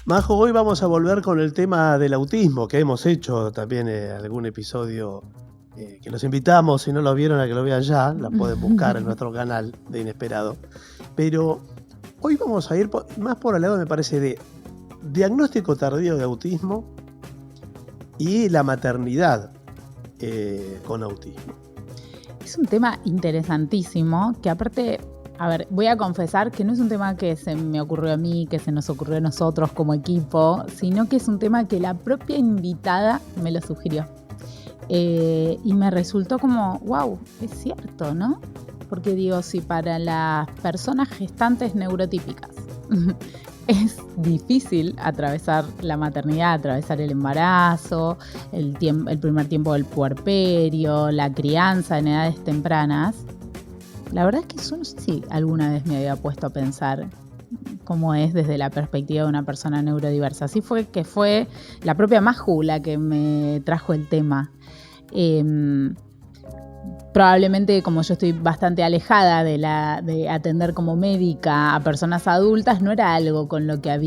Majo, hoy vamos a volver con el tema del autismo, que hemos hecho también algún episodio que los invitamos, si no lo vieron, a que lo vean ya, la pueden buscar en nuestro canal de Inesperado. Pero hoy vamos a ir más por el lado, me parece, de diagnóstico tardío de autismo y la maternidad con autismo. Es un tema interesantísimo que aparte, a ver, voy a confesar que no es un tema que se me ocurrió a mí, que se nos ocurrió a nosotros como equipo, sino que es un tema que la propia invitada me lo sugirió. Y me resultó como, wow, es cierto, ¿no? Porque digo, si para las personas gestantes neurotípicas es difícil atravesar la maternidad, atravesar el embarazo, el primer tiempo del puerperio, la crianza en edades tempranas, la verdad es que yo no sé si alguna vez me había puesto a pensar cómo es desde la perspectiva de una persona neurodiversa. Así fue que fue la propia Maju la que me trajo el tema. Probablemente, como yo estoy bastante alejada de atender como médica a personas adultas, no era algo con lo que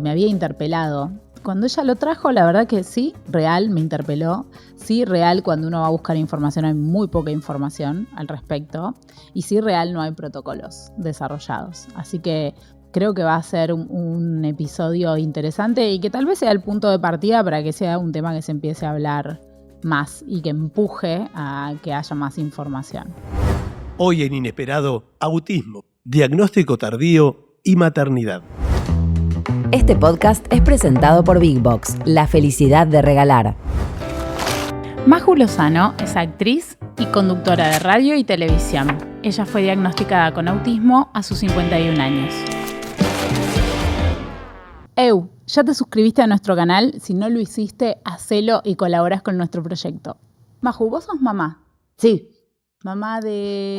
me había interpelado. Cuando ella lo trajo, la verdad que sí, real, me interpeló. Sí, real, cuando uno va a buscar información hay muy poca información al respecto. Y sí, real, no hay protocolos desarrollados. Así que creo que va a ser un episodio interesante y que tal vez sea el punto de partida para que sea un tema que se empiece a hablar más y que empuje a que haya más información. Hoy en Inesperado, autismo, diagnóstico tardío y maternidad. Este podcast es presentado por Big Box, la felicidad de regalar. Maju Lozano es actriz y conductora de radio y televisión. Ella fue diagnosticada con autismo a sus 51 años. ¿Ya te suscribiste a nuestro canal? Si no lo hiciste, hacelo y colaborás con nuestro proyecto. Maju, ¿vos sos mamá? Sí. Mamá de...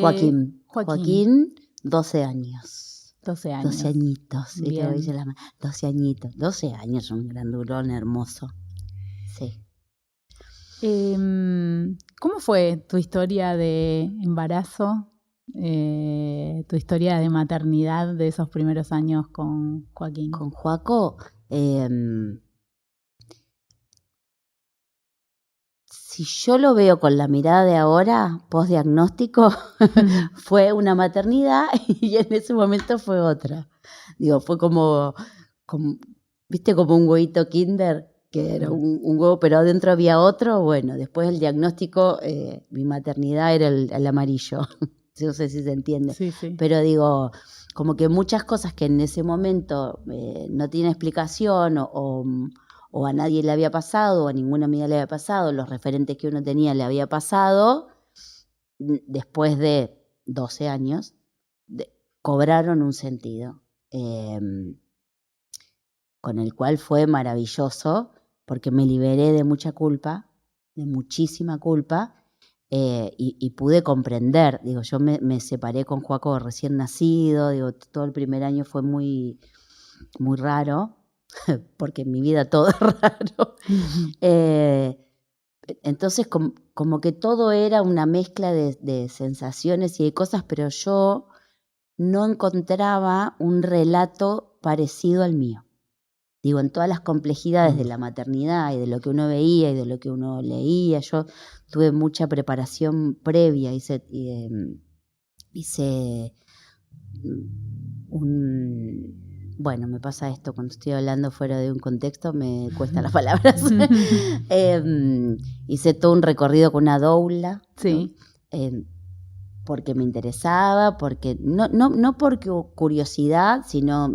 Joaquín, 12 años. 12 años. 12 añitos. Bien. 12 añitos. 12 años, un grandulón hermoso. Sí. ¿Cómo fue tu historia de embarazo? Tu historia de maternidad de esos primeros años con Joaquín. Con Joaco, si yo lo veo con la mirada de ahora, post-diagnóstico, fue una maternidad y en ese momento fue otra. Digo, fue como ¿viste? Como un huevito Kinder, que era un huevo, pero adentro había otro. Bueno, después del diagnóstico, mi maternidad era el amarillo. No sé si se entiende. Sí, sí. Pero digo, como que muchas cosas que en ese momento no tienen explicación o a nadie le había pasado o a ninguna amiga le había pasado, los referentes que uno tenía le había pasado, después de 12 años, cobraron un sentido, con el cual fue maravilloso porque me liberé de mucha culpa, de muchísima culpa. Y pude comprender, digo, yo me separé con Joaco recién nacido, digo, todo el primer año fue muy, muy raro, porque en mi vida todo es raro. Entonces, como que todo era una mezcla de sensaciones y de cosas, pero yo no encontraba un relato parecido al mío. Digo, en todas las complejidades de la maternidad y de lo que uno veía y de lo que uno leía, yo tuve mucha preparación previa, hice bueno, me pasa esto, cuando estoy hablando fuera de un contexto me cuestan las palabras. Hice todo un recorrido con una doula, sí. ¿no? Porque me interesaba, porque no por curiosidad, sino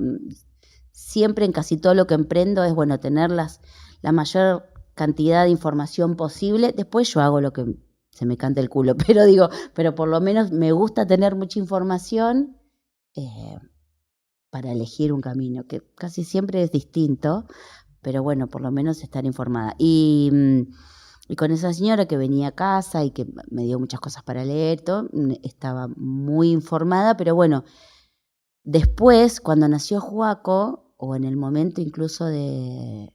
siempre en casi todo lo que emprendo es, bueno, tener la mayor cantidad de información posible. Después yo hago lo que se me cante el culo, pero por lo menos me gusta tener mucha información para elegir un camino, que casi siempre es distinto, pero bueno, por lo menos estar informada. Y con esa señora que venía a casa y que me dio muchas cosas para leer, todo, estaba muy informada, pero bueno, después, cuando nació Joaco, o en el momento incluso del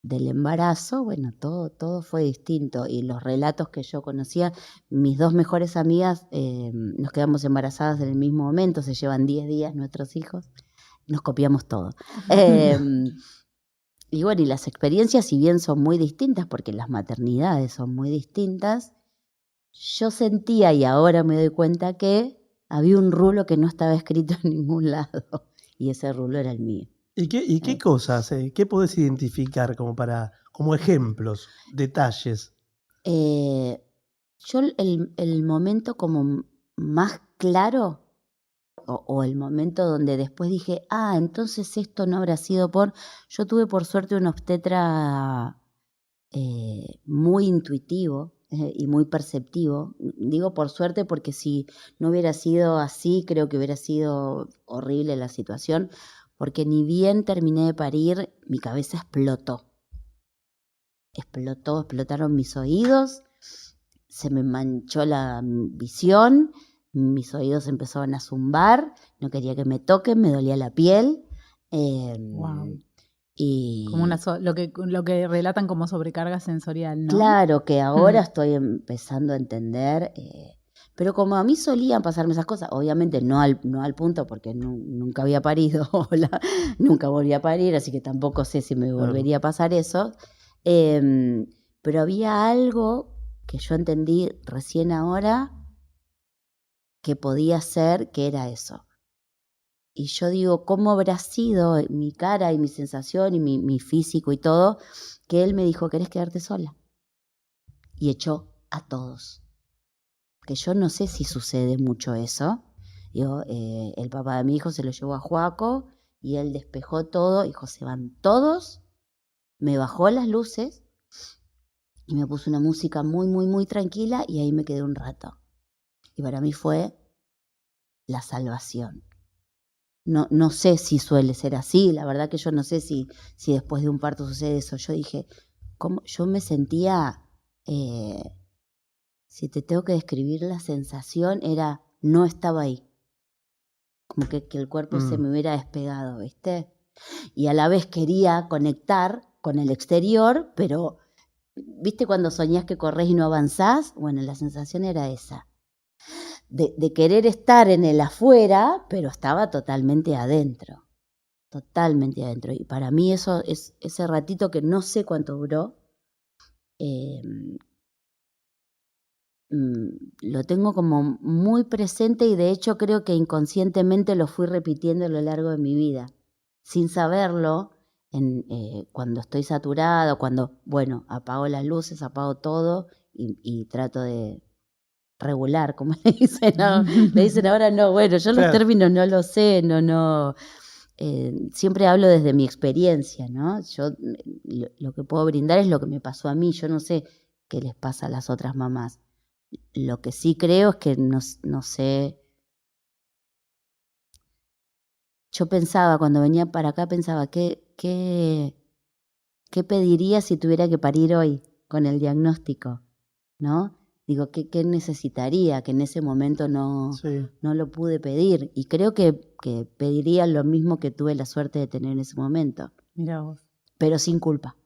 embarazo, bueno, todo fue distinto. Y los relatos que yo conocía, mis dos mejores amigas nos quedamos embarazadas en el mismo momento, se llevan 10 días nuestros hijos. nos copiamos todo. Eh, y bueno, y las experiencias, si bien son muy distintas, porque las maternidades son muy distintas, yo sentía y ahora me doy cuenta que había un rulo que no estaba escrito en ningún lado y ese rulo era el mío. ¿Y qué cosas, qué podés identificar como ejemplos, detalles? Yo el momento como más claro o el momento donde después dije, entonces esto no habrá sido yo tuve por suerte un obstetra muy intuitivo y muy perceptivo. Digo por suerte porque si no hubiera sido así, creo que hubiera sido horrible la situación, porque ni bien terminé de parir, mi cabeza explotaron mis oídos, se me manchó la visión, mis oídos empezaban a zumbar, no quería que me toquen, me dolía la piel. Wow. Y Como lo que relatan como sobrecarga sensorial, ¿no? claro que ahora estoy empezando a entender, pero como a mí solían pasarme esas cosas, obviamente no al punto porque nunca había parido, nunca volví a parir, así que tampoco sé si me volvería a pasar eso, pero había algo que yo entendí recién ahora que podía ser, que era eso. Y yo digo, ¿cómo habrá sido mi cara y mi sensación y mi físico y todo? Que él me dijo, ¿querés quedarte sola? Y echó a todos. Que yo no sé si sucede mucho eso. Digo, el papá de mi hijo se lo llevó a Joaco y él despejó todo. Dijo, se van todos. Me bajó las luces y me puso una música muy, muy, muy tranquila y ahí me quedé un rato. Y para mí fue la salvación. No sé si suele ser así, la verdad que yo no sé si después de un parto sucede eso. Yo dije, ¿cómo? Yo me sentía, si te tengo que describir la sensación, no estaba ahí. Como que el cuerpo se me hubiera despegado, ¿viste? Y a la vez quería conectar con el exterior, pero, ¿viste cuando soñás que corres y no avanzás? Bueno, la sensación era esa. De querer estar en el afuera, pero estaba totalmente adentro. Totalmente adentro. Y para mí eso es ese ratito que no sé cuánto duró. Lo tengo como muy presente y de hecho creo que inconscientemente lo fui repitiendo a lo largo de mi vida. Sin saberlo, cuando estoy saturada, cuando, bueno, apago las luces, apago todo y trato de regular, como le dicen ahora, no, bueno, yo los términos no lo sé, siempre hablo desde mi experiencia, ¿no? Yo lo que puedo brindar es lo que me pasó a mí, yo no sé qué les pasa a las otras mamás. Lo que sí creo es que no sé. Yo pensaba, cuando venía para acá, pensaba, ¿qué pediría si tuviera que parir hoy con el diagnóstico? ¿No? Digo, ¿qué necesitaría? Que en ese momento no lo pude pedir. Y creo que pediría lo mismo que tuve la suerte de tener en ese momento. Mirá vos. Pero sin culpa.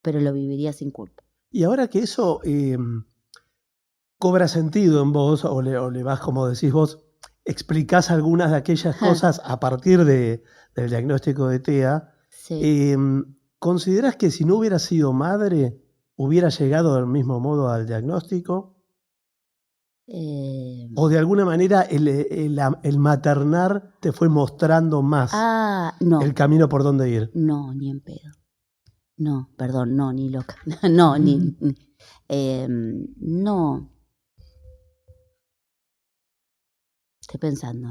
Pero lo viviría sin culpa. Y ahora que eso cobra sentido en vos, o le vas, como decís vos, explicás algunas de aquellas cosas a partir del diagnóstico de TEA, Sí. ¿Considerás que si no hubiera sido madre, hubiera llegado del mismo modo al diagnóstico? ¿O de alguna manera el maternar te fue mostrando más No. el camino por donde ir? No, ni en pedo. No, perdón, no, ni loca. No, no. Estoy pensando,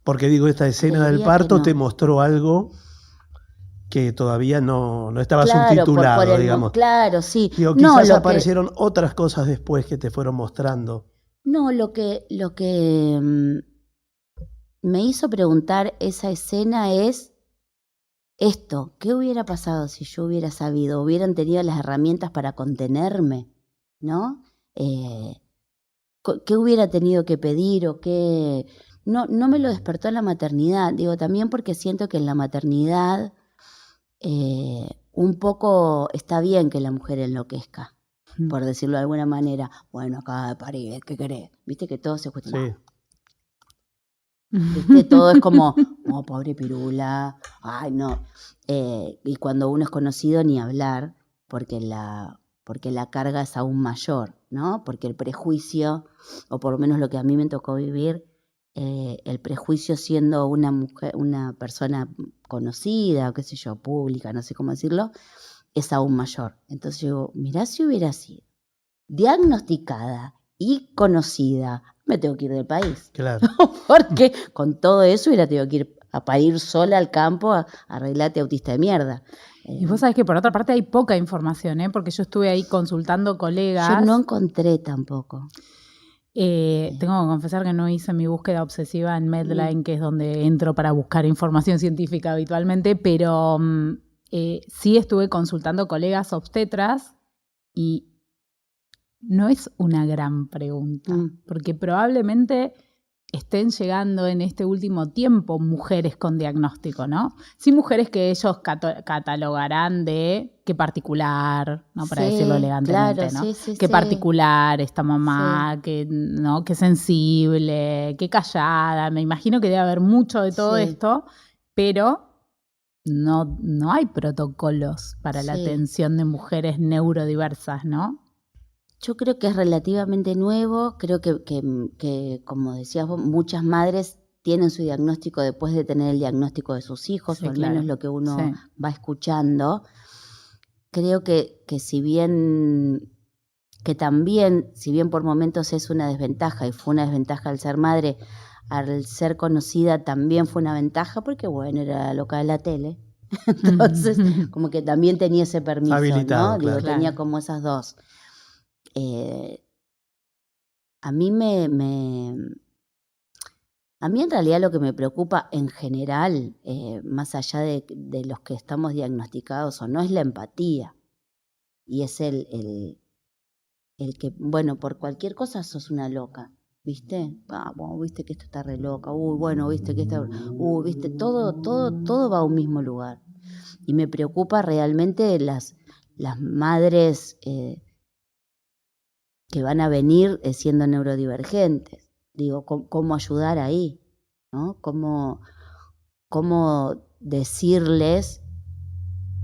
Porque digo, esta escena del creería parto que te no. mostró algo que todavía no estaba Claro, subtitulado, digamos. claro, sí. Digo, No, quizás aparecieron otras cosas después que te fueron mostrando. No, lo que me hizo preguntar esa escena es esto, ¿qué hubiera pasado si yo hubiera sabido, hubieran tenido las herramientas para contenerme, ¿no? ¿Qué hubiera tenido que pedir o qué? No me lo despertó en la maternidad, digo, también porque siento que en la maternidad un poco está bien que la mujer enloquezca, por decirlo de alguna manera. Bueno, acaba de parir, ¿qué querés? Viste que todo se cuestiona. Sí. ¿Viste? Todo es como, oh, pobre pirula, ay, no. Y cuando uno es conocido, ni hablar, porque la carga es aún mayor, ¿no? Porque el prejuicio, o por lo menos lo que a mí me tocó vivir, el prejuicio siendo una mujer, una persona conocida, o qué sé yo, pública, no sé cómo decirlo, es aún mayor. Entonces yo digo, mirá si hubiera sido diagnosticada y conocida, me tengo que ir del país. Claro. Porque con todo eso hubiera tenido que ir a parir sola al campo a arreglarte autista de mierda. Y vos sabés que por otra parte hay poca información, porque yo estuve ahí consultando colegas. Yo no encontré tampoco. Tengo que confesar que no hice mi búsqueda obsesiva en Medline, que es donde entro para buscar información científica habitualmente, pero sí estuve consultando colegas obstetras y no es una gran pregunta, porque probablemente estén llegando en este último tiempo mujeres con diagnóstico, ¿no? Sí, mujeres que ellos catalogarán de qué particular, ¿no? Para decirlo elegantemente, claro, ¿no? Sí, qué particular esta mamá, sí. qué sensible, qué callada. Me imagino que debe haber mucho de todo esto, pero no hay protocolos para la atención de mujeres neurodiversas, ¿no? Yo creo que es relativamente nuevo, creo que como decías vos, muchas madres tienen su diagnóstico después de tener el diagnóstico de sus hijos, o al menos lo que uno va escuchando. Creo que si bien por momentos es una desventaja, y fue una desventaja al ser madre, al ser conocida también fue una ventaja, porque bueno, era la loca de la tele. Entonces, como que también tenía ese permiso, habilitado, ¿no? claro. Digo, tenía como esas dos. A mí a mí en realidad lo que me preocupa en general, más allá de los que estamos diagnosticados o no, es la empatía. Y es el que, bueno, por cualquier cosa sos una loca, ¿viste? Bueno, viste que esto está re loca, bueno, viste que esta, viste, todo va a un mismo lugar. Y me preocupa realmente las madres que van a venir siendo neurodivergentes. Digo, ¿cómo ayudar ahí? ¿No? ¿Cómo decirles,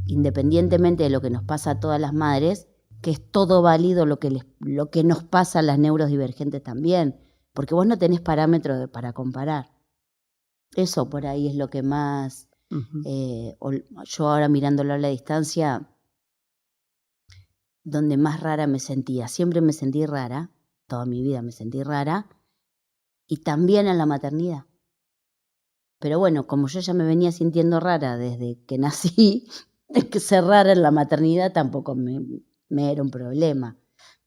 independientemente de lo que nos pasa a todas las madres, que es todo válido lo que nos pasa a las neurodivergentes también? Porque vos no tenés parámetros para comparar. Eso por ahí es lo que más... yo ahora mirándolo a la distancia, donde más rara me sentía. Siempre me sentí rara, toda mi vida me sentí rara, y también en la maternidad. Pero bueno, como yo ya me venía sintiendo rara desde que nací, que ser rara en la maternidad tampoco me era un problema.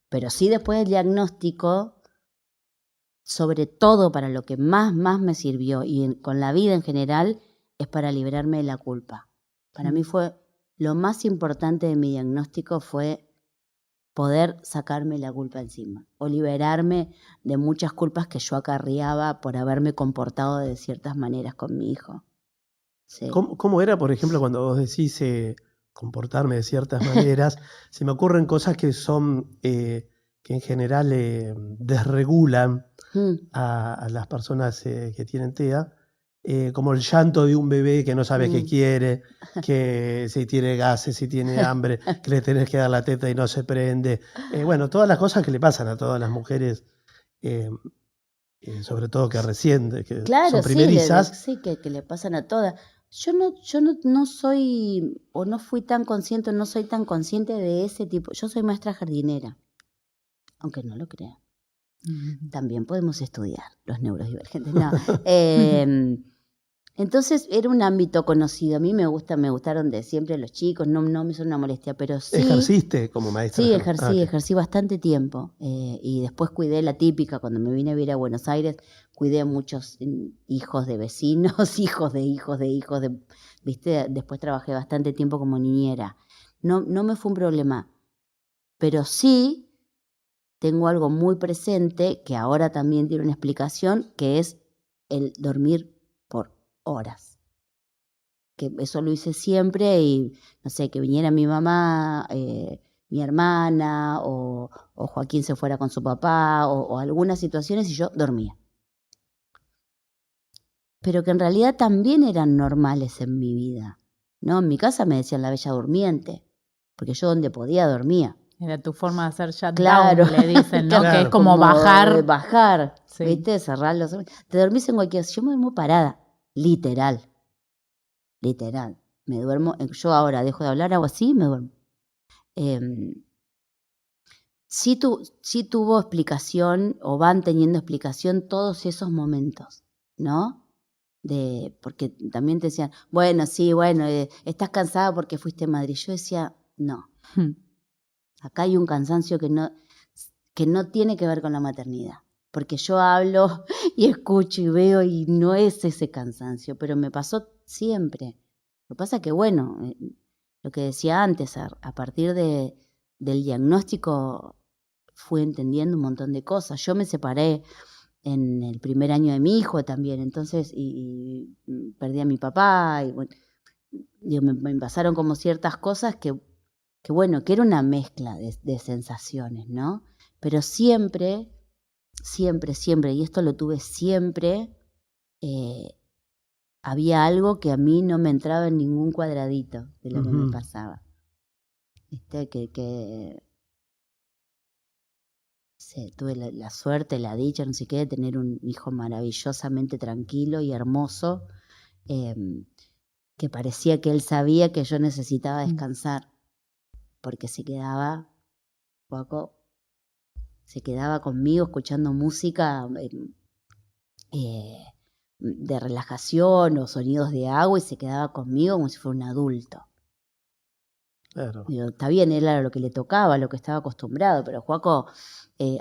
Pero sí después del diagnóstico, sobre todo para lo que más me sirvió, y con la vida en general, es para librarme de la culpa. Para mí fue lo más importante de mi diagnóstico, fue poder sacarme la culpa encima o liberarme de muchas culpas que yo acarreaba por haberme comportado de ciertas maneras con mi hijo. Sí. ¿Cómo era, por ejemplo, cuando vos decís comportarme de ciertas maneras? Se me ocurren cosas que son, que en general desregulan a las personas que tienen TEA, como el llanto de un bebé que no sabe qué quiere, que si tiene gases, si tiene hambre, que le tenés que dar la teta y no se prende. Bueno, todas las cosas que le pasan a todas las mujeres, sobre todo que recién que son primerizas. Sí, que le pasan a todas. Yo no soy, o no fui tan consciente, no soy tan consciente de ese tipo. Yo soy maestra jardinera, aunque no lo crean. También podemos estudiar los neurodivergentes. No. Entonces era un ámbito conocido. A mí me gustaron de siempre los chicos, no me son una molestia, pero sí... ¿Ejerciste como maestra? Sí, ejercí bastante tiempo. Y después cuidé la típica, cuando me vine a vivir a Buenos Aires, cuidé a muchos hijos de vecinos, hijos de... ¿Viste? Después trabajé bastante tiempo como niñera. No me fue un problema, pero sí tengo algo muy presente, que ahora también tiene una explicación, que es el dormir por horas. Que eso lo hice siempre y, no sé, que viniera mi mamá, mi hermana o Joaquín se fuera con su papá o algunas situaciones y yo dormía. pero que en realidad también eran normales en mi vida, ¿no? En mi casa me decían la bella durmiente, porque yo donde podía dormía. Era tu forma de hacer shutdown, Claro. le dicen, ¿no? Claro. Que es como bajar. Bajar, Sí. ¿viste? Cerrar los ojos. Te dormís en cualquier... Yo me duermo parada, literal. Me duermo, yo ahora dejo de hablar, hago así y me duermo. Sí tuvo explicación, o van teniendo explicación todos esos momentos, ¿no? Porque también te decían, bueno, sí, bueno, estás cansada porque fuiste a Madrid. Yo decía, no, acá hay un cansancio que no tiene que ver con la maternidad, porque yo hablo y escucho y veo y no es ese cansancio, pero me pasó siempre. Lo que pasa que, bueno, lo que decía antes, a partir del diagnóstico fui entendiendo un montón de cosas. Yo me separé en el primer año de mi hijo también, entonces, y perdí a mi papá, y bueno, me pasaron como ciertas cosas que bueno, que era una mezcla de sensaciones, ¿no? Pero siempre, y esto lo tuve siempre, había algo que a mí no me entraba en ningún cuadradito de lo que me pasaba. Tuve la suerte, la dicha, no sé qué, de tener un hijo maravillosamente tranquilo y hermoso, que parecía que él sabía que yo necesitaba descansar, porque se quedaba conmigo escuchando música de relajación o sonidos de agua, y se quedaba conmigo como si fuera un adulto. Claro. Digo, está bien, era lo que le tocaba, lo que estaba acostumbrado, pero Joaco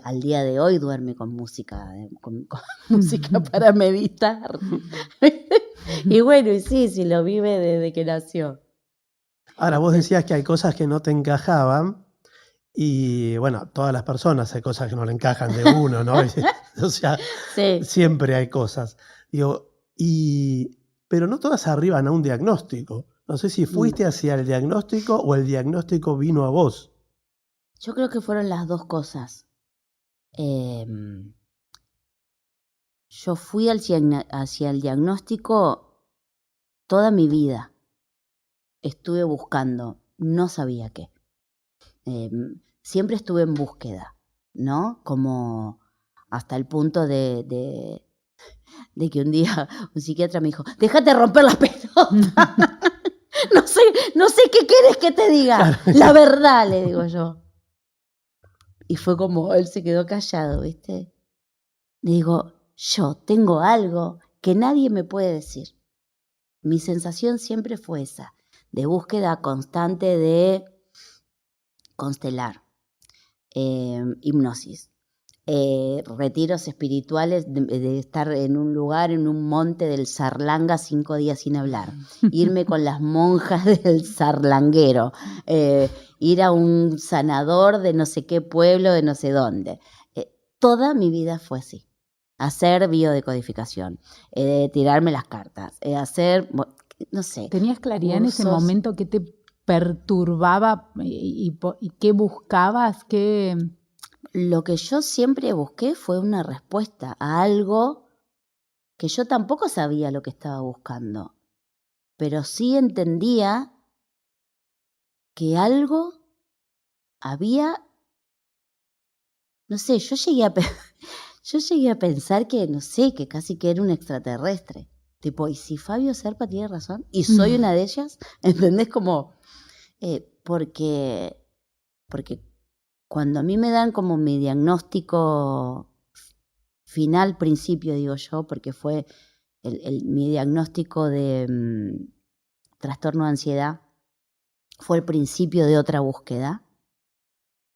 al día de hoy duerme con música, con música para meditar. Y bueno, y sí, lo vive desde que nació. Ahora, vos decías que hay cosas que no te encajaban y, bueno, todas las personas hay cosas que no le encajan de uno, ¿no? O sea, Sí. siempre hay cosas. Digo, pero no todas arriban a un diagnóstico. No sé si fuiste hacia el diagnóstico o el diagnóstico vino a vos. Yo creo que fueron las dos cosas. Yo fui hacia el diagnóstico toda mi vida. Estuve buscando, no sabía qué. Siempre estuve en búsqueda, ¿no? Como hasta el punto de que un día un psiquiatra me dijo, déjate romper las pelotas. No sé qué quieres que te diga. La verdad, le digo yo. Y fue como, él se quedó callado, ¿viste? Le digo, yo tengo algo que nadie me puede decir. Mi sensación siempre fue esa, de búsqueda constante de constelar, hipnosis, retiros espirituales, de estar en un lugar, en un monte del Sarlanga 5 días sin hablar, irme con las monjas del Sarlanguero, ir a un sanador de no sé qué pueblo, de no sé dónde. Toda mi vida fue así. Hacer biodecodificación, tirarme las cartas, hacer, no sé. ¿Tenías claridad en ese momento que te perturbaba y qué buscabas? Lo que yo siempre busqué fue una respuesta a algo que yo tampoco sabía lo que estaba buscando, pero sí entendía que algo había, no sé, yo llegué a pensar que, no sé, que casi que era un extraterrestre. Tipo, ¿y si Fabio Serpa tiene razón? ¿Y soy una de ellas? ¿Entendés? Como, porque cuando a mí me dan como mi diagnóstico final, principio, digo yo, porque fue mi diagnóstico de trastorno de ansiedad, fue el principio de otra búsqueda.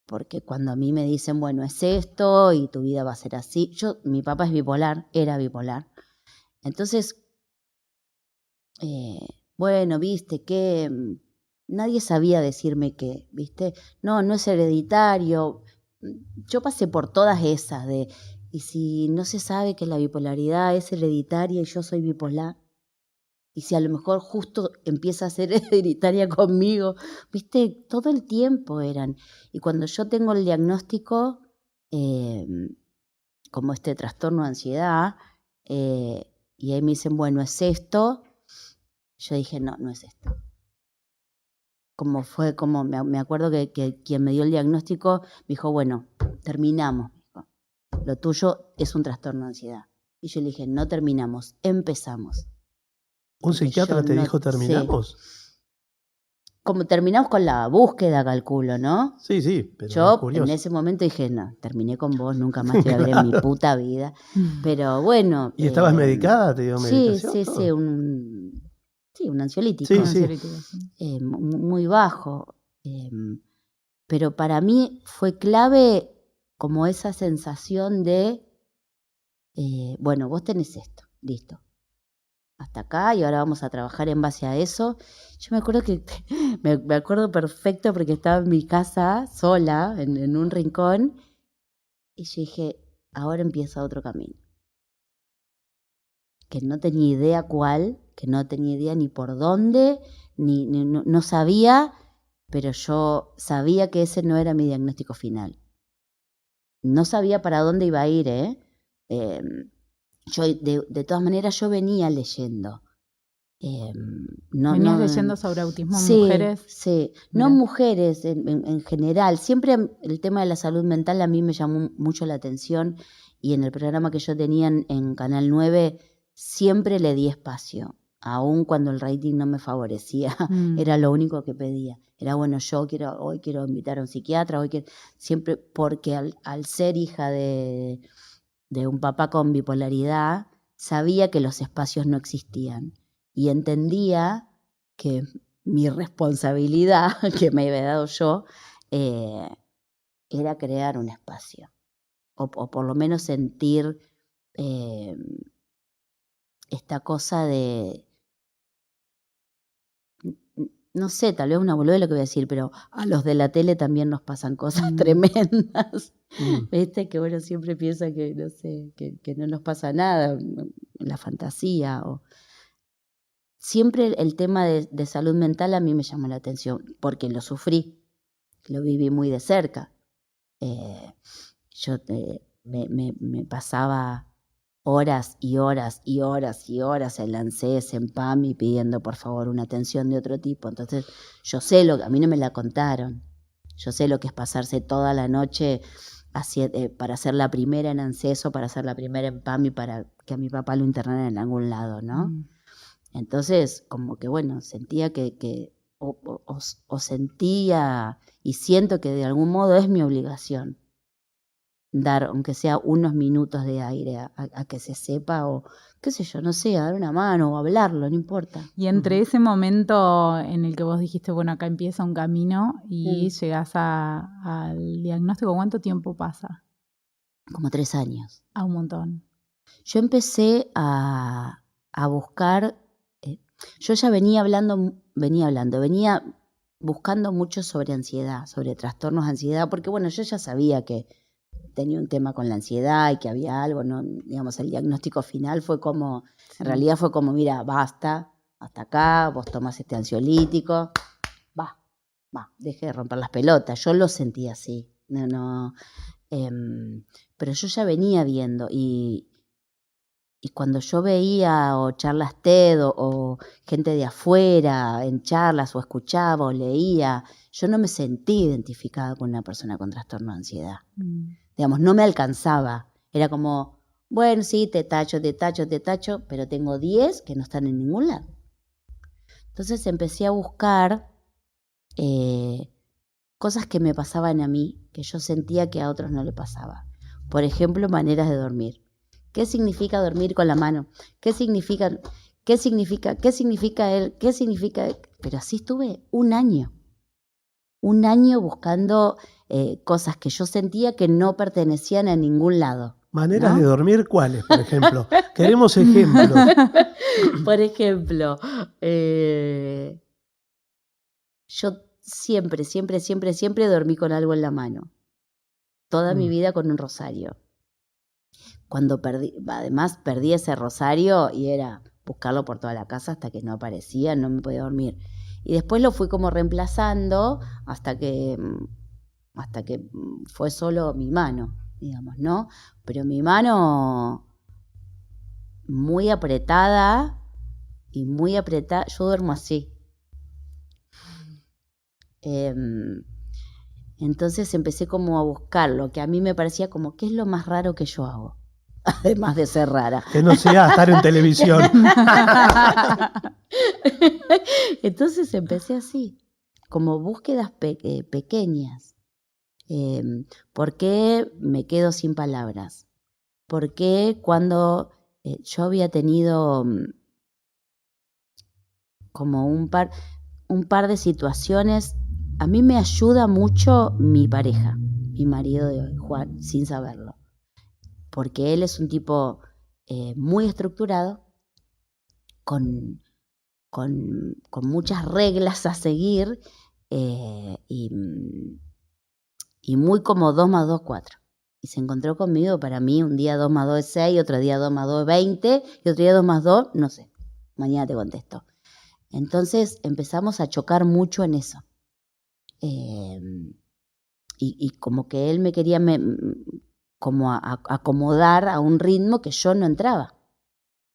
Porque cuando a mí me dicen, bueno, es esto y tu vida va a ser así. Mi papá es bipolar, era bipolar. Entonces, bueno, viste que nadie sabía decirme qué, viste. No es hereditario. Yo pasé por todas esas y si no se sabe que la bipolaridad es hereditaria y yo soy bipolar, y si a lo mejor justo empieza a ser hereditaria conmigo, viste, todo el tiempo eran. Y cuando yo tengo el diagnóstico, como este trastorno de ansiedad, Y ahí me dicen, bueno, ¿es esto? Yo dije, no, no es esto. Me acuerdo que quien me dio el diagnóstico me dijo, bueno, terminamos. Lo tuyo es un trastorno de ansiedad. Y yo le dije, no terminamos, empezamos. ¿Un psiquiatra te dijo terminamos? Sí. Como terminamos con la búsqueda, calculo, ¿no? Sí, pero yo en ese momento dije, no, terminé con vos, nunca más te voy a ver en mi puta vida. Pero bueno. ¿Y estabas medicada? ¿Te dio medicación? Sí, un ansiolítico. Sí, ansiolítico. Muy bajo. Pero para mí fue clave como esa sensación de, bueno, vos tenés esto, listo. Hasta acá y ahora vamos a trabajar en base a eso. Yo me acuerdo me acuerdo perfecto porque estaba en mi casa sola, en un rincón, y yo dije, ahora empieza otro camino. Que no tenía idea cuál, que no tenía idea ni por dónde, no sabía, pero yo sabía que ese no era mi diagnóstico final. No sabía para dónde iba a ir, yo de todas maneras yo venía leyendo. ¿Venías leyendo sobre autismo en mujeres? Sí, no mujeres en general. Siempre el tema de la salud mental a mí me llamó mucho la atención y en el programa que yo tenía en Canal 9 siempre le di espacio. Aún cuando el rating no me favorecía, era lo único que pedía. Era bueno, hoy quiero invitar a un psiquiatra, siempre porque al ser hija de un papá con bipolaridad, sabía que los espacios no existían y entendía que mi responsabilidad, que me había dado yo, era crear un espacio o por lo menos sentir esta cosa de, no sé, tal vez una boludez lo que voy a decir, pero a los de la tele también nos pasan cosas tremendas. ¿Viste? Que uno siempre piensa que, no sé, que no nos pasa nada, la fantasía. Siempre el tema de salud mental a mí me llamó la atención, porque lo sufrí, lo viví muy de cerca. Yo me pasaba horas y horas y horas y horas en la ANSES, en PAMI, pidiendo por favor una atención de otro tipo. Entonces yo sé a mí no me la contaron, yo sé lo que es pasarse toda la noche para hacer la primera en ANSES o para hacer la primera en PAMI para que a mi papá lo internaran en algún lado, ¿no? Entonces, como que bueno, sentía o sentía y siento que de algún modo es mi obligación dar, aunque sea unos minutos de aire a que se sepa o qué sé yo, no sé, a dar una mano o hablarlo, no importa. Y entre ese momento en el que vos dijiste, bueno, acá empieza un camino y llegás al diagnóstico, ¿cuánto tiempo pasa? Como 3 años. Un montón. Yo empecé a buscar, yo ya venía buscando mucho sobre ansiedad, sobre trastornos de ansiedad, porque bueno, yo ya sabía que tenía un tema con la ansiedad y que había algo, ¿no? Digamos, el diagnóstico final fue como, en realidad fue como, mira, basta, hasta acá, vos tomás este ansiolítico, va, deje de romper las pelotas. Yo lo sentí así, pero yo ya venía viendo y cuando yo veía o charlas TED o gente de afuera en charlas o escuchaba o leía, yo no me sentí identificada con una persona con trastorno de ansiedad. Digamos, no me alcanzaba. Era como, bueno, sí, te tacho, pero tengo 10 que no están en ningún lado. Entonces empecé a buscar cosas que me pasaban a mí, que yo sentía que a otros no le pasaba. Por ejemplo, maneras de dormir. ¿Qué significa dormir con la mano? ¿Qué significa él? ¿Qué significa? Pero así estuve un año buscando cosas que yo sentía que no pertenecían a ningún lado. ¿Maneras de dormir cuáles, por ejemplo? Queremos ejemplos. Por ejemplo, yo siempre dormí con algo en la mano. Toda mi vida con un rosario. Cuando perdí ese rosario y era buscarlo por toda la casa hasta que no aparecía, no me podía dormir. Y después lo fui como reemplazando hasta que fue solo mi mano, digamos, ¿no? Pero mi mano muy apretada y muy apretada. Yo duermo así. Entonces empecé como a buscar lo que a mí me parecía como, ¿qué es lo más raro que yo hago? Además de ser rara. Que no sea estar en televisión. Entonces empecé así, como búsquedas pequeñas. ¿Por qué me quedo sin palabras? ¿Por qué cuando yo había tenido como un par de situaciones? A mí me ayuda mucho mi pareja, mi marido de hoy, Juan, sin saberlo. Porque él es un tipo muy estructurado, con muchas reglas a seguir y muy como 2 más 2, 4. Y se encontró conmigo, para mí un día 2 más 2 es 6, otro día 2 más 2 es 20, y otro día 2 más 2, no sé, mañana te contesto. Entonces empezamos a chocar mucho en eso. Y como que él me quería como acomodar a un ritmo que yo no entraba.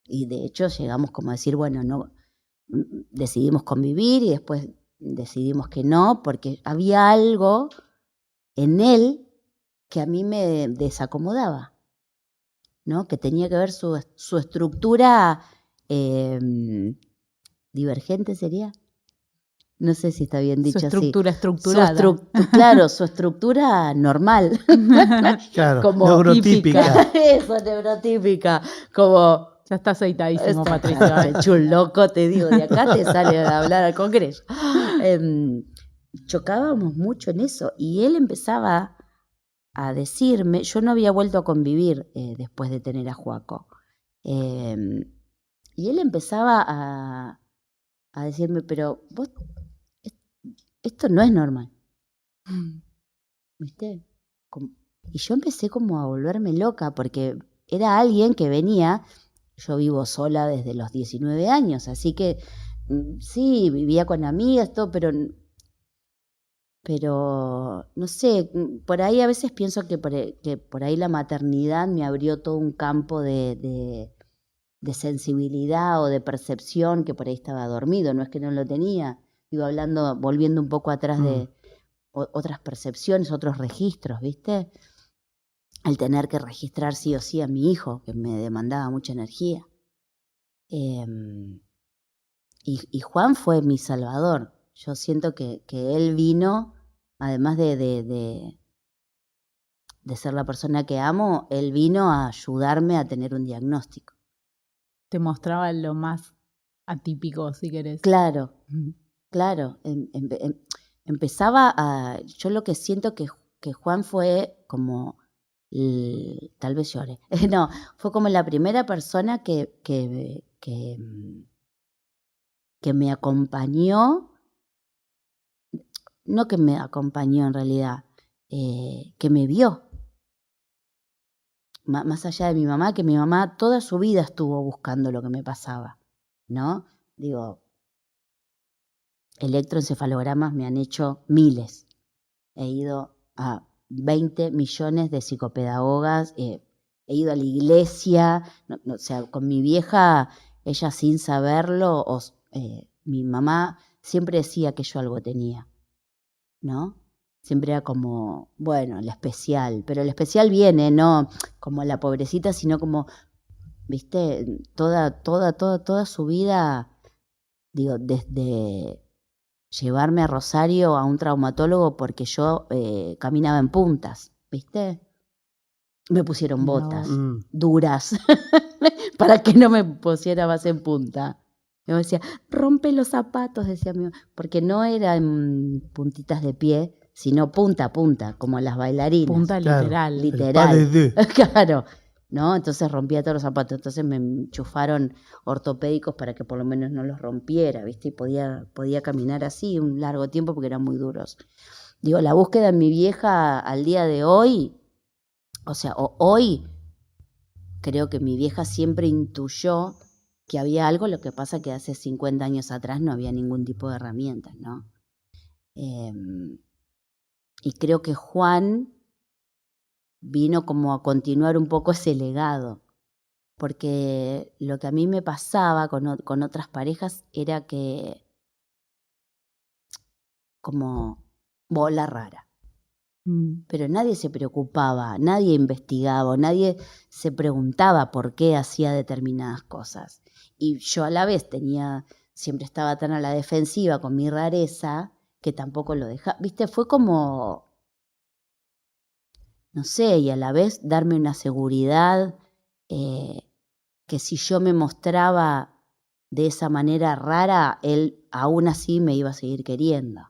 Y de hecho llegamos como a decir, bueno, no, decidimos convivir y después decidimos que no, porque había algo en él que a mí me desacomodaba, ¿no? Que tenía que ver su estructura divergente, ¿sería? No sé si está bien dicho Su estructura así. estructurada. Claro, su estructura normal. Claro, como neurotípica. Eso, neurotípica. Como... Ya está aceitadísimo, Patricio. Te eché un loco, te digo, de acá te sale a hablar al Congreso. Chocábamos mucho en eso y él empezaba a decirme, yo no había vuelto a convivir después de tener a Joaco, y él empezaba a decirme, pero vos, esto no es normal, ¿viste? Y yo empecé como a volverme loca porque era alguien que venía, yo vivo sola desde los 19 años, así que sí, vivía con amigas, todo, pero no sé, por ahí a veces pienso que por ahí la maternidad me abrió todo un campo de sensibilidad o de percepción que por ahí estaba dormido, no es que no lo tenía, iba hablando, volviendo un poco atrás de otras percepciones, otros registros, ¿viste? El tener que registrar sí o sí a mi hijo, que me demandaba mucha energía. Y Juan fue mi salvador. Yo siento que él vino, además de ser la persona que amo, él vino a ayudarme a tener un diagnóstico. Te mostraba lo más atípico, si querés. Claro, claro. Empezaba a... Yo lo que siento que Juan fue como... tal vez llore. No, fue como la primera persona que me acompañó, no que me acompañó en realidad, que me vio. Más allá de mi mamá, que mi mamá toda su vida estuvo buscando lo que me pasaba, ¿no? Digo, electroencefalogramas me han hecho miles. He ido a 20 millones de psicopedagogas, he ido a la iglesia, o sea, con mi vieja, ella sin saberlo, mi mamá siempre decía que yo algo tenía, ¿no? Siempre era como, bueno, la especial, pero el especial viene, no como la pobrecita, sino como, viste, toda su vida, digo, desde llevarme a Rosario a un traumatólogo porque yo caminaba en puntas, ¿viste? Me pusieron botas duras para que no me pusiera más en punta. Yo decía, rompe los zapatos, decía mi mamá, porque no eran puntitas de pie, sino punta a punta, como las bailarinas. Punta literal. Literal. Claro. ¿No? Entonces rompía todos los zapatos. Entonces me enchufaron ortopédicos para que por lo menos no los rompiera, ¿viste? Y podía caminar así un largo tiempo porque eran muy duros. Digo, la búsqueda en mi vieja al día de hoy, o sea, hoy creo que mi vieja siempre intuyó que había algo, lo que pasa que hace 50 años atrás no había ningún tipo de herramientas, ¿no? Y creo que Juan vino como a continuar un poco ese legado, Porque lo que a mí me pasaba con otras parejas era que como bola rara. Pero nadie se preocupaba, nadie investigaba, nadie se preguntaba por qué hacía determinadas cosas. Y yo a la vez siempre estaba tan a la defensiva con mi rareza que tampoco lo dejaba. ¿Viste? Fue como, no sé, y a la vez darme una seguridad que si yo me mostraba de esa manera rara, él aún así me iba a seguir queriendo,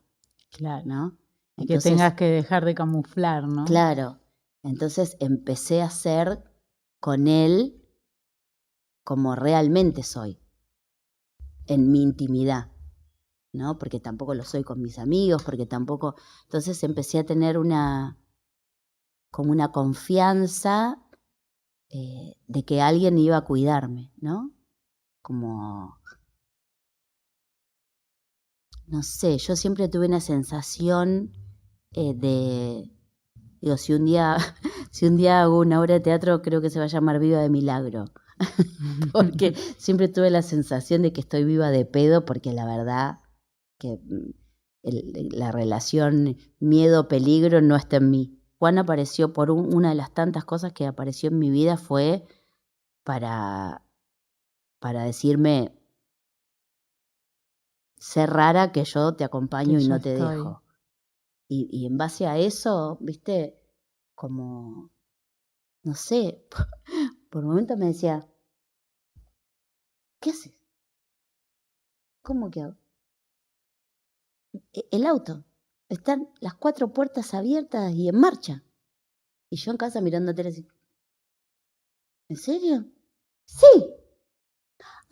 Claro. ¿no? Y que tengas que dejar de camuflar, ¿no? Claro. Entonces empecé a ser con él como realmente soy, en mi intimidad, ¿no? Porque tampoco lo soy con mis amigos, porque tampoco... Entonces empecé a tener como una confianza de que alguien iba a cuidarme, ¿no? Como... No sé, yo siempre tuve una sensación digo, si un día hago una obra de teatro, creo que se va a llamar Viva de Milagro. Porque siempre tuve la sensación de que estoy viva de pedo, porque la verdad que la relación miedo-peligro no está en mí. Juan apareció por una de las tantas cosas que apareció en mi vida fue para decirme, sé rara que yo te acompaño Que y yo no te estoy. dejo. Y en base a eso, viste, como, no sé, por momentos me decía, ¿qué haces? ¿Cómo que hago? El auto. Están las 4 puertas abiertas y en marcha. Y yo en casa mirando tele así. ¿En serio? Sí.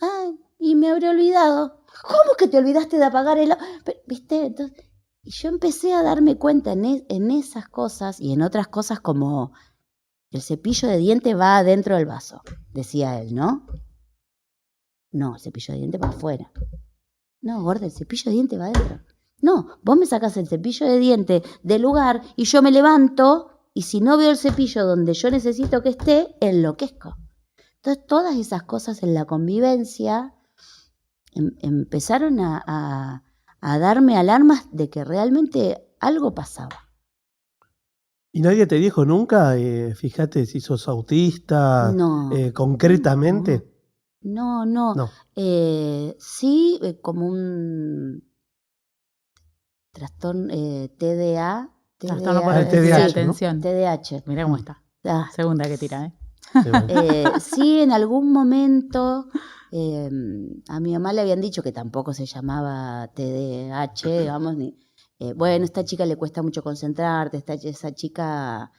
Ay, y me habré olvidado. ¿Cómo que te olvidaste de apagar el auto? ¿Viste? Entonces, y yo empecé a darme cuenta en esas cosas y en otras cosas como el cepillo de diente va adentro del vaso, decía él, ¿no? No, el cepillo de diente va afuera. No, gorda, el cepillo de diente va adentro. No, vos me sacás el cepillo de diente del lugar y yo me levanto y si no veo el cepillo donde yo necesito que esté, enloquezco. Entonces todas esas cosas en la convivencia empezaron a darme alarmas de que realmente algo pasaba. ¿Y nadie te dijo nunca, fíjate si sos autista, No. concretamente? No. No. Sí, como un trastorno TDA. Trastorno por el déficit de TDAH, ¿no? atención. TDAH. Mirá cómo está. Ah, Segunda que tira, ¿eh? Sí, bueno. sí, en algún momento a mi mamá le habían dicho que tampoco se llamaba TDAH, digamos, bueno, esta chica le cuesta mucho concentrarte, esa chica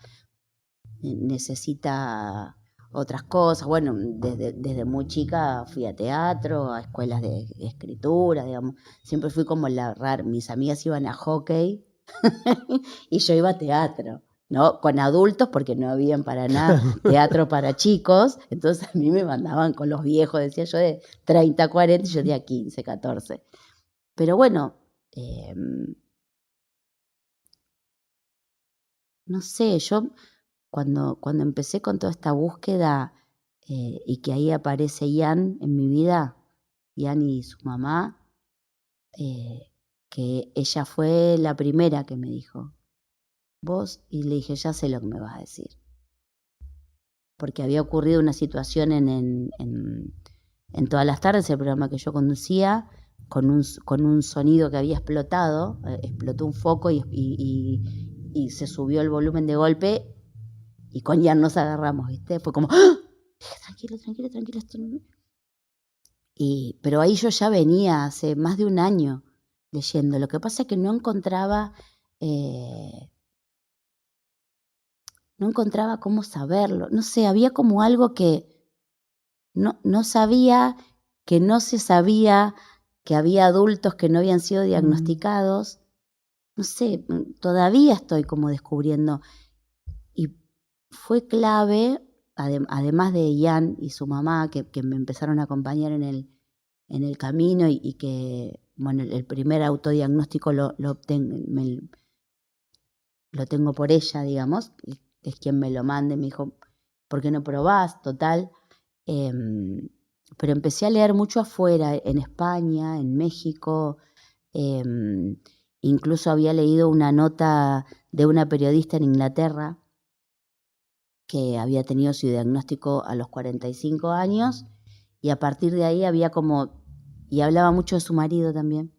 necesita otras cosas. Bueno, desde muy chica fui a teatro, a escuelas de escritura, digamos. Siempre fui como la rara. Mis amigas iban a hockey y yo iba a teatro, ¿no? Con adultos porque no habían para nada teatro para chicos. Entonces a mí me mandaban con los viejos, decía yo, de 30, 40, y yo tenía 15, 14. Pero bueno, no sé, yo... Cuando empecé con toda esta búsqueda y que ahí aparece Ian en mi vida, Ian y su mamá, que ella fue la primera que me dijo, vos, y le dije, ya sé lo que me vas a decir. Porque había ocurrido una situación en Todas las tardes, el programa que yo conducía, con un sonido que había explotado, explotó un foco y se subió el volumen de golpe. Y con Ian nos agarramos, ¿viste? Fue como, ¡ah! Tranquilo. Pero ahí yo ya venía hace más de un año leyendo. Lo que pasa es que no encontraba cómo saberlo. No sé, había como algo que no sabía, que no se sabía, que había adultos que no habían sido diagnosticados. No sé, todavía estoy como descubriendo. Y fue clave, además de Ian y su mamá, que me empezaron a acompañar en el camino y que, bueno, el primer autodiagnóstico lo tengo por ella, digamos, es quien me lo manda y me dijo, ¿por qué no probás? Total, Pero empecé a leer mucho afuera, en España, en México. Incluso había leído una nota de una periodista en Inglaterra que había tenido su diagnóstico a los 45 años y a partir de ahí y hablaba mucho de su marido también,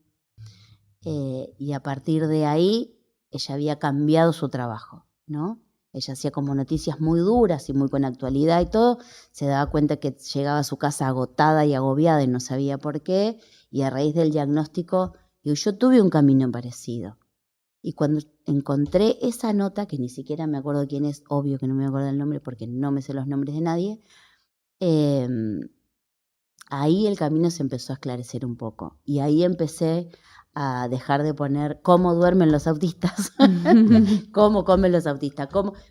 y a partir de ahí ella había cambiado su trabajo, ¿no? Ella hacía como noticias muy duras y muy con actualidad y todo, se daba cuenta que llegaba a su casa agotada y agobiada y no sabía por qué, y a raíz del diagnóstico, yo tuve un camino parecido. Y cuando encontré esa nota, que ni siquiera me acuerdo quién es, obvio que no me acuerdo el nombre porque no me sé los nombres de nadie, ahí el camino se empezó a esclarecer un poco. Y ahí empecé a dejar de poner cómo duermen los autistas, cómo comen los autistas,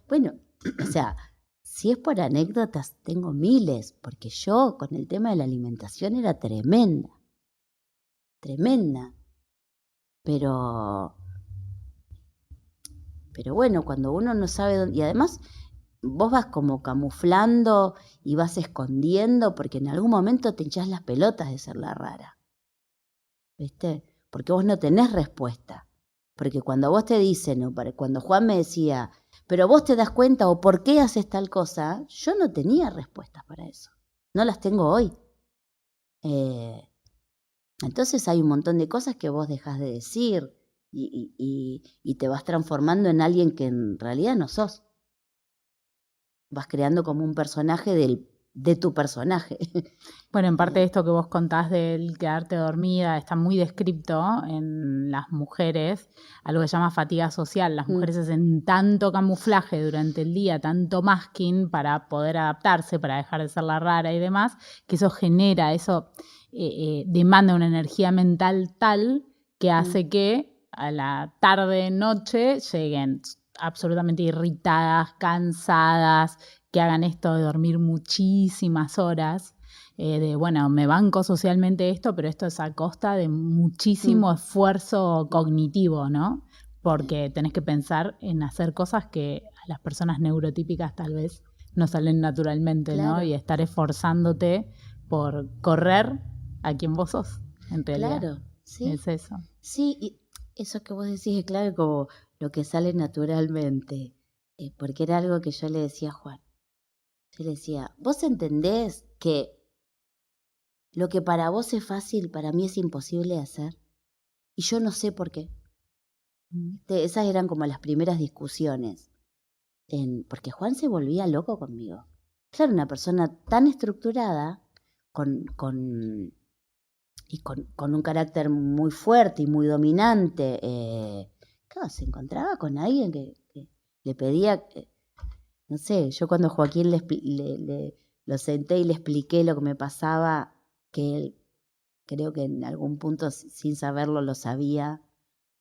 Bueno, o sea, si es por anécdotas, tengo miles, porque yo con el tema de la alimentación era tremenda. Pero bueno, cuando uno no sabe dónde, y además vos vas como camuflando y vas escondiendo porque en algún momento te hinchás las pelotas de ser la rara, ¿viste? Porque vos no tenés respuesta. Porque cuando vos te dicen, cuando Juan me decía, pero vos te das cuenta o por qué haces tal cosa, yo no tenía respuestas para eso. No las tengo hoy. Entonces hay un montón de cosas que vos dejás de decir y te vas transformando en alguien que en realidad no sos. Vas creando como un personaje de tu personaje. Bueno, en parte de esto que vos contás del quedarte dormida está muy descrito en las mujeres, algo que se llama fatiga social. Las mujeres hacen tanto camuflaje durante el día, tanto masking para poder adaptarse, para dejar de ser la rara y demás, que eso demanda una energía mental tal que hace que a la tarde, noche, lleguen absolutamente irritadas, cansadas, que hagan esto de dormir muchísimas horas, me banco socialmente esto, pero esto es a costa de muchísimo esfuerzo cognitivo, ¿no? Porque tenés que pensar en hacer cosas que a las personas neurotípicas tal vez no salen naturalmente, Claro. ¿no? Y estar esforzándote por correr a quien vos sos, en realidad. Claro, sí. Es eso. Sí, y eso que vos decís es clave como lo que sale naturalmente, porque era algo que yo le decía a Juan. Yo le decía, vos entendés que lo que para vos es fácil, para mí es imposible de hacer, y yo no sé por qué. Esas eran como las primeras discusiones, porque Juan se volvía loco conmigo. Claro, una persona tan estructurada, con un carácter muy fuerte y muy dominante, claro, se encontraba con alguien que le pedía, no sé, yo cuando Joaquín lo senté y le expliqué lo que me pasaba, que él creo que en algún punto sin saberlo lo sabía,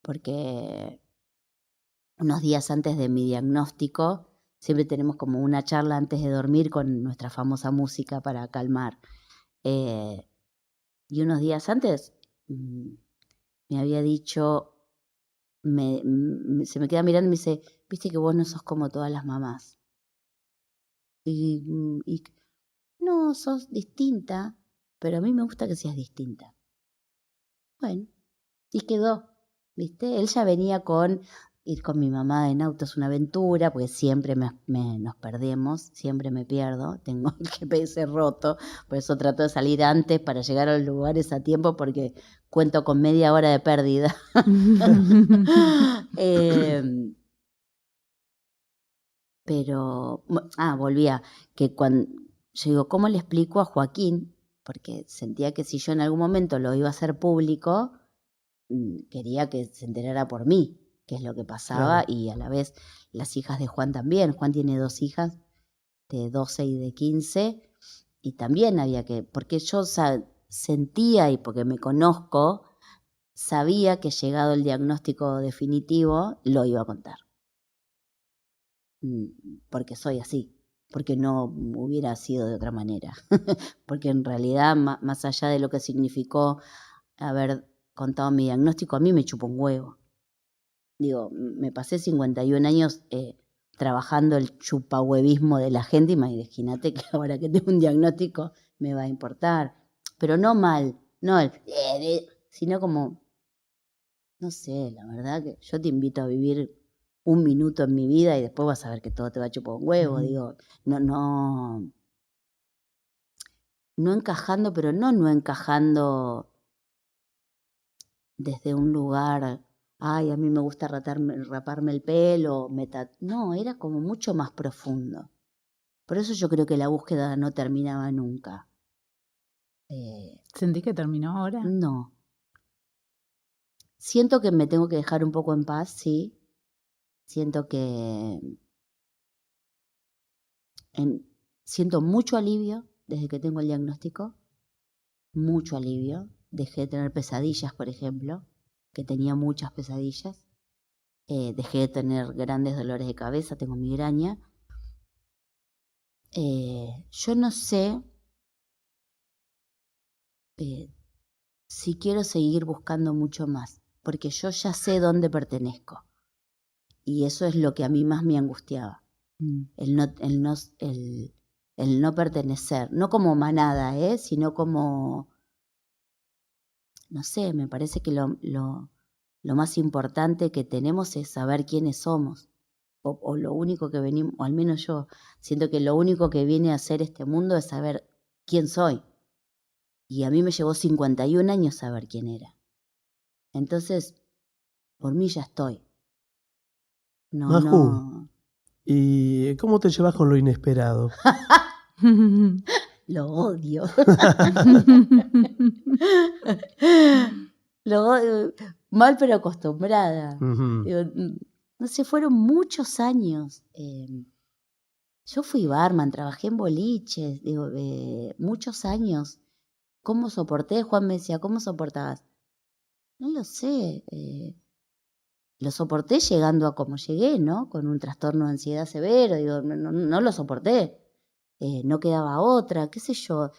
porque unos días antes de mi diagnóstico siempre tenemos como una charla antes de dormir con nuestra famosa música para calmar. Y unos días antes me había dicho, se me queda mirando y me dice, viste que vos no sos como todas las mamás. Y no, sos distinta, pero a mí me gusta que seas distinta. Bueno, y quedó, ¿viste? Él ya venía con ir con mi mamá en auto es una aventura, porque siempre nos perdemos, siempre me pierdo, tengo el GPS roto, por eso trato de salir antes para llegar a los lugares a tiempo, porque cuento con media hora de pérdida. Pero, volvía, que cuando yo digo, ¿cómo le explico a Joaquín? Porque sentía que si yo en algún momento lo iba a hacer público, quería que se enterara por mí qué es lo que pasaba, claro. Y a la vez las hijas de Juan también. Juan tiene 2 hijas, de 12 y de 15, y también había que, porque yo sentía, y porque me conozco, sabía que llegado el diagnóstico definitivo, lo iba a contar. Porque soy así, porque no hubiera sido de otra manera. Porque en realidad, más allá de lo que significó haber contado mi diagnóstico, a mí me chupó un huevo. Digo, me pasé 51 años trabajando el chupahuevismo de la gente, imagínate que ahora que tengo un diagnóstico me va a importar. Pero no mal, no sino como, no sé, la verdad que yo te invito a vivir un minuto en mi vida y después vas a ver que todo te va a chupar un huevo, digo, no encajando, pero no encajando desde un lugar, ay, a mí me gusta raparme el pelo, no, era como mucho más profundo. Por eso yo creo que la búsqueda no terminaba nunca. ¿Sentís que terminó ahora? No. Siento que me tengo que dejar un poco en paz, sí. Siento que siento mucho alivio desde que tengo el diagnóstico. Mucho alivio. Dejé de tener pesadillas, por ejemplo, que tenía muchas pesadillas. Dejé de tener grandes dolores de cabeza, tengo migraña. Yo no sé si quiero seguir buscando mucho más, porque yo ya sé dónde pertenezco. Y eso es lo que a mí más me angustiaba. El no pertenecer, no como manada, sino como, no sé, me parece que lo más importante que tenemos es saber quiénes somos. O lo único que venimos, o al menos yo siento que lo único que viene a hacer este mundo es saber quién soy. Y a mí me llevó 51 años saber quién era. Entonces, por mí ya estoy. Maju, ¿y cómo te llevas con lo inesperado? Lo odio. Mal pero acostumbrada. Digo, no sé, fueron muchos años. Yo fui barman, trabajé en boliches, digo, muchos años. ¿Cómo soporté? Juan me decía, ¿cómo soportabas? No lo sé. Lo soporté llegando a como llegué, ¿no? Con un trastorno de ansiedad severo. Digo, no lo soporté. No quedaba otra, qué sé yo.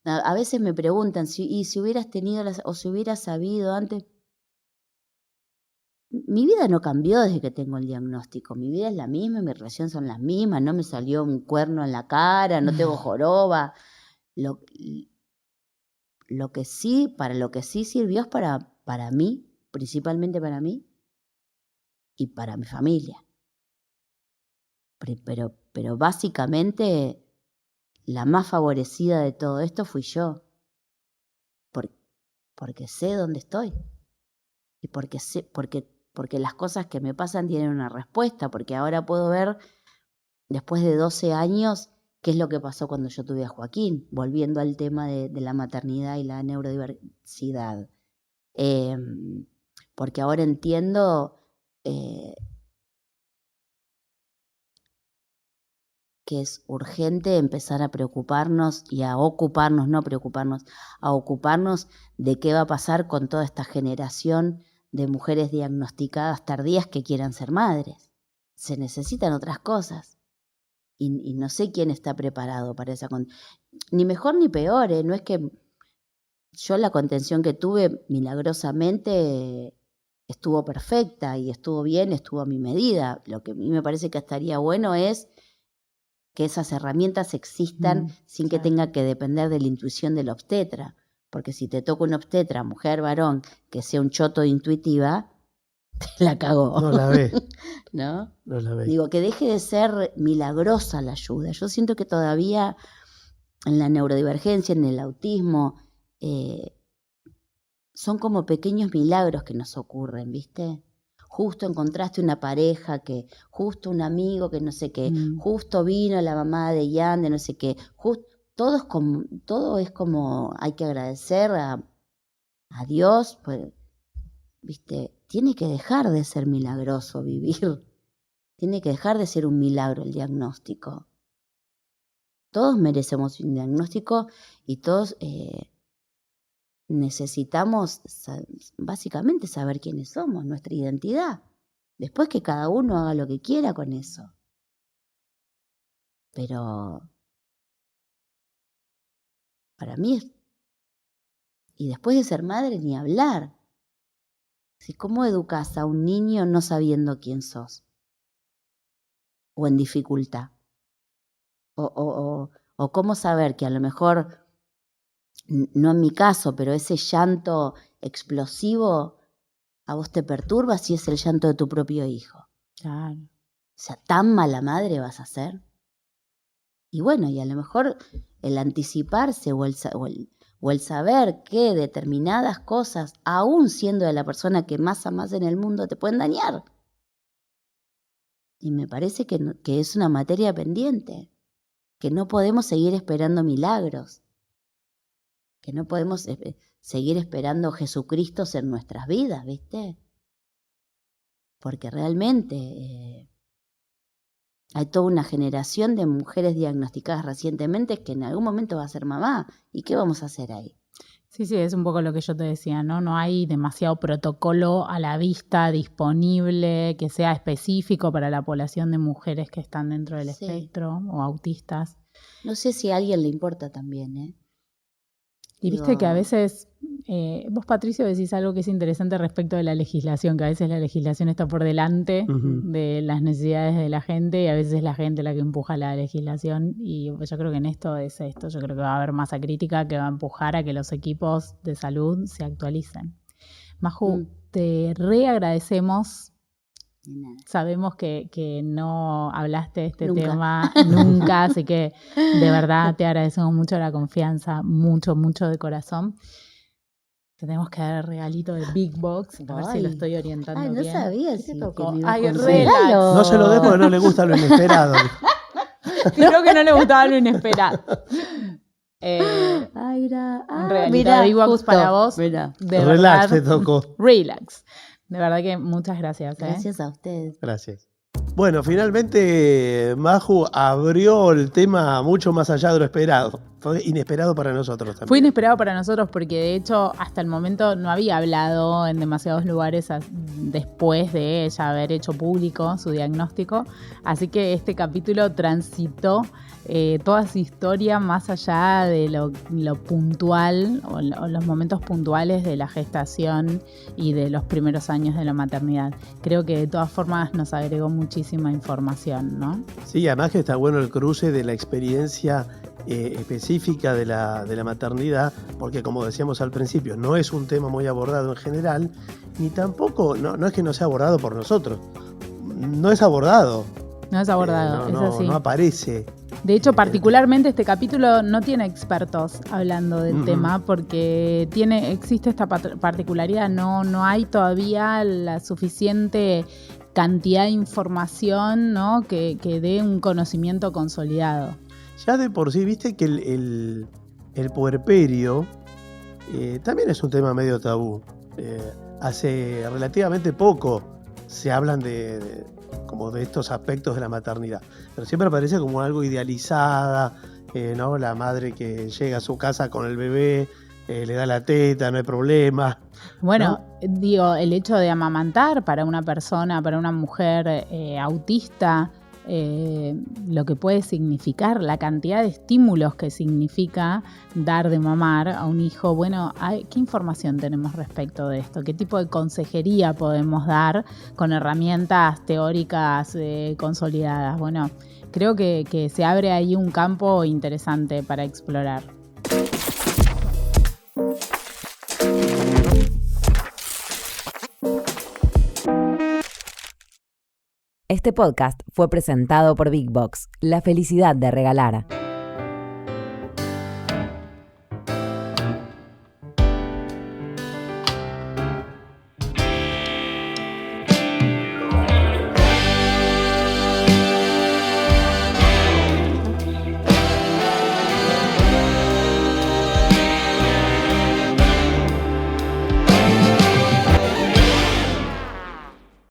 A veces me preguntan, si hubieras tenido o si hubieras sabido antes. Mi vida no cambió desde que tengo el diagnóstico. Mi vida es la misma, mis relaciones son las mismas, no me salió un cuerno en la cara, no tengo joroba. Lo que sí, para lo que sí sirvió es para mí, principalmente para mí y para mi familia. Pero básicamente la más favorecida de todo esto fui yo. Porque sé dónde estoy. Y porque las cosas que me pasan tienen una respuesta, porque ahora puedo ver, después de 12 años, qué es lo que pasó cuando yo tuve a Joaquín, volviendo al tema de la maternidad y la neurodiversidad. Porque ahora entiendo que es urgente empezar a preocuparnos y a ocuparnos, no preocuparnos, a ocuparnos de qué va a pasar con toda esta generación de mujeres diagnosticadas tardías que quieran ser madres. Se necesitan otras cosas. Y no sé quién está preparado para esa ni mejor ni peor, no es que yo la contención que tuve milagrosamente estuvo perfecta y estuvo bien, estuvo a mi medida. Lo que a mí me parece que estaría bueno es que esas herramientas existan sin que tenga que depender de la intuición del obstetra. Porque si te toca un obstetra, mujer, varón, que sea un choto de intuitiva, te la cagó. No la ve. ¿No? No la ve. Digo, que deje de ser milagrosa la ayuda. Yo siento que todavía en la neurodivergencia, en el autismo, son como pequeños milagros que nos ocurren, ¿viste? Justo encontraste una pareja, justo un amigo que no sé qué, justo vino la mamá de Ian, de no sé qué, todo es como hay que agradecer a Dios, pues, ¿viste? Tiene que dejar de ser milagroso vivir, tiene que dejar de ser un milagro el diagnóstico. Todos merecemos un diagnóstico y todos necesitamos básicamente saber quiénes somos, nuestra identidad. Después que cada uno haga lo que quiera con eso. Pero para mí y después de ser madre ni hablar. ¿Cómo educas a un niño no sabiendo quién sos? o en dificultad. O cómo saber que a lo mejor, no en mi caso, pero ese llanto explosivo a vos te perturba si es el llanto de tu propio hijo. Claro. O sea, ¿tan mala madre vas a ser? Y bueno, y a lo mejor el anticiparse o el saber que determinadas cosas, aún siendo de la persona que más amás en el mundo, te pueden dañar. Y me parece que es una materia pendiente, que no podemos seguir esperando milagros, que no podemos seguir esperando Jesucristo en nuestras vidas, ¿viste? Porque realmente hay toda una generación de mujeres diagnosticadas recientemente que en algún momento va a ser mamá. ¿Y qué vamos a hacer ahí? Sí, es un poco lo que yo te decía, ¿no? No hay demasiado protocolo a la vista disponible que sea específico para la población de mujeres que están dentro del espectro o autistas. No sé si a alguien le importa también, ¿eh? Y viste que a veces, vos Patricio decís algo que es interesante respecto de la legislación, que a veces la legislación está por delante de las necesidades de la gente y a veces es la gente la que empuja la legislación, y yo creo que en esto es esto, yo creo que va a haber masa crítica que va a empujar a que los equipos de salud se actualicen. Maju, te reagradecemos. Sabemos que no hablaste de este tema nunca, así que de verdad te agradecemos mucho la confianza, mucho de corazón. Tenemos que dar el regalito de Big Box, a ver si lo estoy orientando bien. No sabía si te tocó. regalo. No se lo dé porque no le gusta lo inesperado. Creo que no le gustaba lo inesperado. Un regalito de Big Box justo para vos. Mirá. De Relax, verdad, te tocó. Relax. De verdad que muchas gracias. Gracias a ustedes. Gracias. Bueno, finalmente Maju abrió el tema mucho más allá de lo esperado. Fue inesperado para nosotros también. Fue inesperado para nosotros porque de hecho hasta el momento no había hablado en demasiados lugares después de ella haber hecho público su diagnóstico. Así que este capítulo transitó toda su historia más allá de lo puntual o los momentos puntuales de la gestación y de los primeros años de la maternidad. Creo que de todas formas nos agregó muchísima información, ¿no? Sí, además que está bueno el cruce de la experiencia específica de la maternidad, porque como decíamos al principio, no es un tema muy abordado en general, ni tampoco, no es que no sea abordado por nosotros, no es abordado. No es abordado, es así. No aparece. De hecho, particularmente este capítulo no tiene expertos hablando del tema porque existe esta particularidad, no hay todavía la suficiente cantidad de información, ¿no? que dé un conocimiento consolidado. Ya de por sí, viste que el puerperio también es un tema medio tabú. Hace relativamente poco se hablan como de estos aspectos de la maternidad, pero siempre aparece como algo idealizada, ¿no? La madre que llega a su casa con el bebé, le da la teta, no hay problema. Bueno, ¿no? Digo, el hecho de amamantar para una persona, para una mujer autista, lo que puede significar, la cantidad de estímulos que significa dar de mamar a un hijo. Bueno, ¿qué información tenemos respecto de esto? ¿Qué tipo de consejería podemos dar con herramientas teóricas consolidadas? Bueno, creo que se abre ahí un campo interesante para explorar. Este podcast fue presentado por Big Box, la felicidad de regalar.